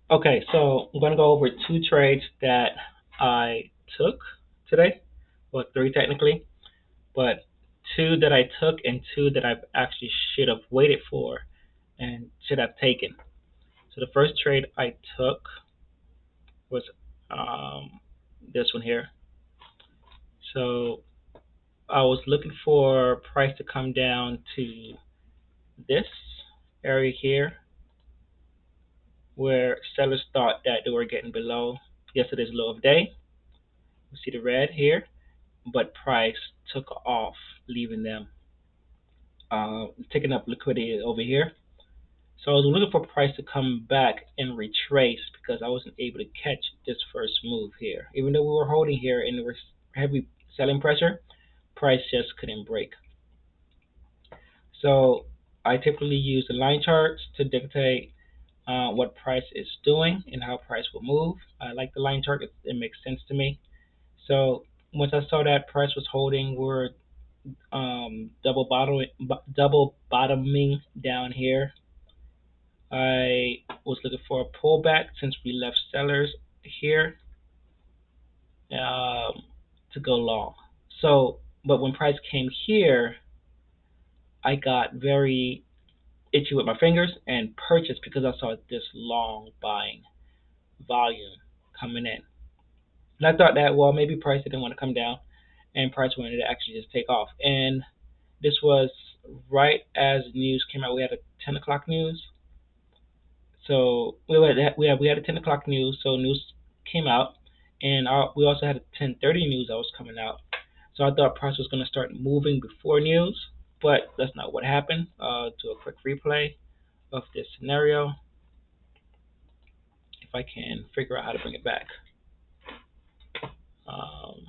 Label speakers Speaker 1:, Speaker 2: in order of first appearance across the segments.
Speaker 1: Okay, so I'm going to go over two trades that I took today. Well, three technically, but two that I took and two that I actually should have waited for and should have taken. So the first trade I took was this one here. So I was looking for price to come down to this area here where sellers thought that they were getting below yesterday's low of day. You see the red here, but price took off, leaving them taking up liquidity over here. So I was looking for price to come back and retrace because I wasn't able to catch this first move here. Even though we were holding here and there was heavy selling pressure, price just couldn't break. So I typically use the line charts to dictate what price is doing and how price will move. I like the line chart; it makes sense to me. So once I saw that price was holding, we're double bottoming down here. I was looking for a pullback since we left sellers here um, to go long. So, but when price came here, I got very itchy with my fingers and purchased because I saw this long buying volume coming in. And I thought that, well, maybe price didn't want to come down and price wanted to actually just take off. And this was right as news came out. We had a 10 o'clock news. So we had a 10 o'clock news. So news came out, and we also had a 10:30 news that was coming out. So I thought price was going to start moving before news, but that's not what happened. Do a quick replay of this scenario if I can figure out how to bring it back. Um,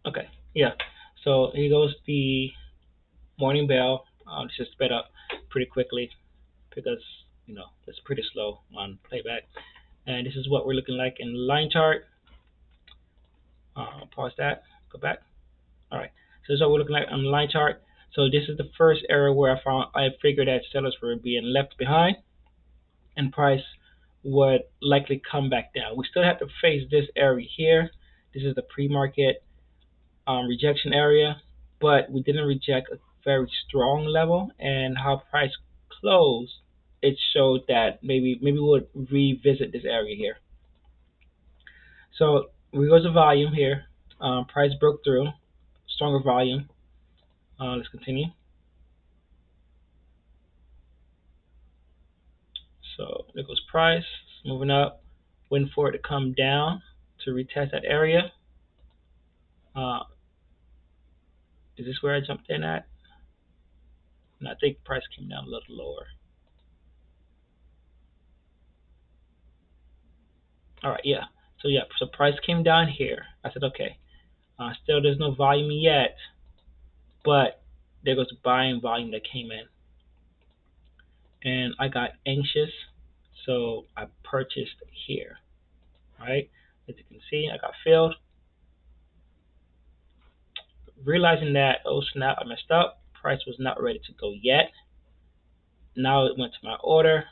Speaker 1: okay, yeah. So here goes the morning bell. It's just sped up pretty quickly because it's pretty slow on playback. And this is what we're looking like in the line chart. Pause that. Go back. All right. So this is what we're looking like on the line chart. So this is the first area where I figured that sellers were being left behind, and price would likely come back down. We still have to face this area here. This is the pre-market rejection area, but we didn't reject a very strong level. And how price closed, it showed that maybe we'll revisit this area here. So we go to volume here. Price broke through, stronger volume. Let's continue. So there goes price, it's moving up, waiting for it to come down to retest that area. Uh, is this where I jumped in at? And I think price came down a little lower. All right, yeah. So price came down here. I said, okay. Still, there's no volume yet, but there goes buying volume that came in, and I got anxious, so I purchased here. All right, as you can see, I got filled. Realizing that, oh snap, I messed up. Price was not ready to go yet. Now it went to my order,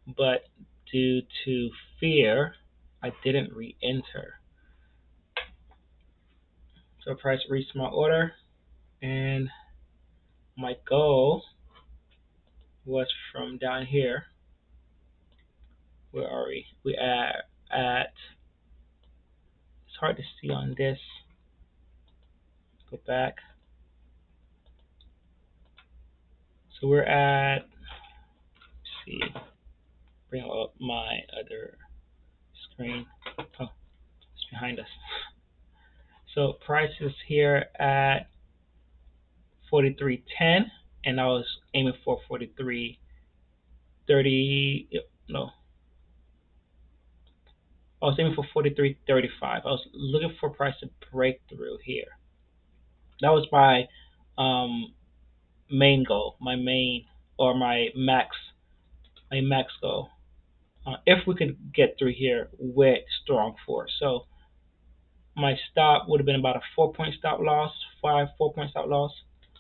Speaker 1: but due to fear, I didn't re-enter. So price reached my order, and my goal was from down here. Where are we? We are at. It's hard to see on this. Go back. So we're at. Let's see. Bring up my other screen. Oh, it's behind us. So price is here at 43.10, and I was aiming for 43.30. No, I was aiming for 43.35. I was looking for price to break through here. That was my um, main goal, my main or my max goal. If we could get through here with strong force. So my stop would have been about a 4 point stop loss, 4 point stop loss.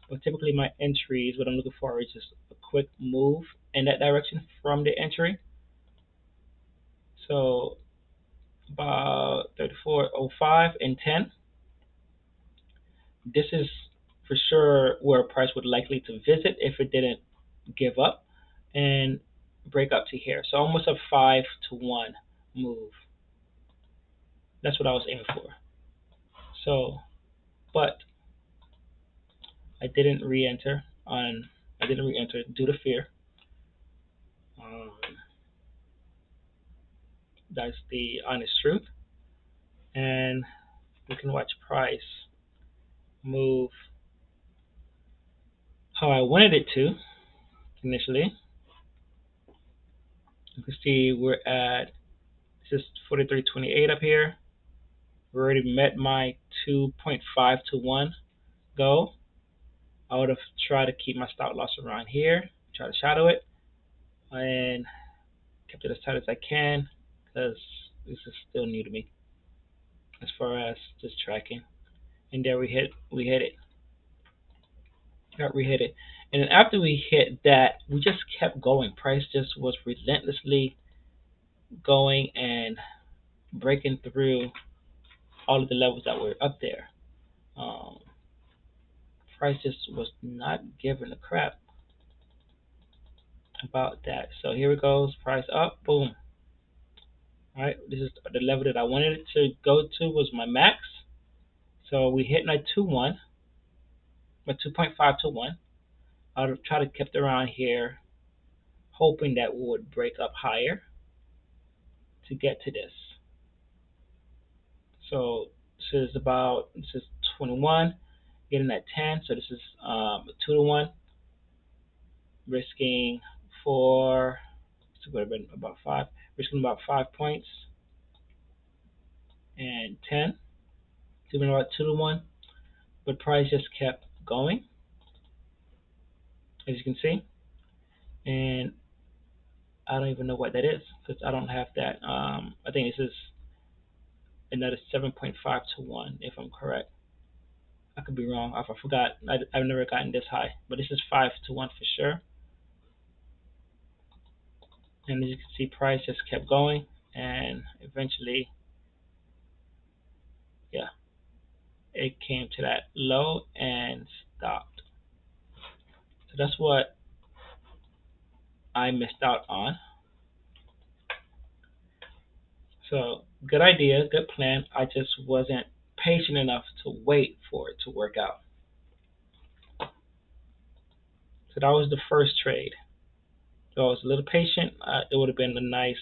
Speaker 1: But typically my entries, what I'm looking for is just a quick move in that direction from the entry. So about 34.05 and 10. This is for sure where price would likely to visit if it didn't give up and break up to here. So almost a 5 to 1 move. That's what I was aiming for. So, but I didn't re-enter on. I didn't re-enter due to fear. Um, that's the honest truth. And we can watch price move how I wanted it to initially. You can see we're at just 43.28 up here. We already met my 2.5 to 1 goal. I would have tried to keep my stop loss around here, try to shadow it, and kept it as tight as I can because this is still new to me as far as just tracking. And there we hit it, got re hit it. And then after we hit that, we just kept going. Price just was relentlessly going and breaking through all of the levels that were up there. Um, Price just was not giving a crap about that. So here it goes, price up, boom. All right, this is the level that I wanted it to go to was my max. So we hit my 2-1, my 2.5 to 1. I'll try to keep it around here, hoping that we would break up higher to get to this. So this is 21, getting at 10. So this is 2 to 1, risking for so would have been about 5, risking about 5 points and 10. So been about 2 to 1, but price just kept going, as you can see, and I don't even know what that is because I don't have that. I think this is another 7.5 to 1, if I'm correct. I could be wrong. I forgot. I've never gotten this high, but this is 5 to 1 for sure. And as you can see, price just kept going, and eventually, yeah, it came to that low and stopped. So that's what I missed out on. So good idea, good plan. I just wasn't patient enough to wait for it to work out. So that was the first trade. So I was a little patient. It would have been a nice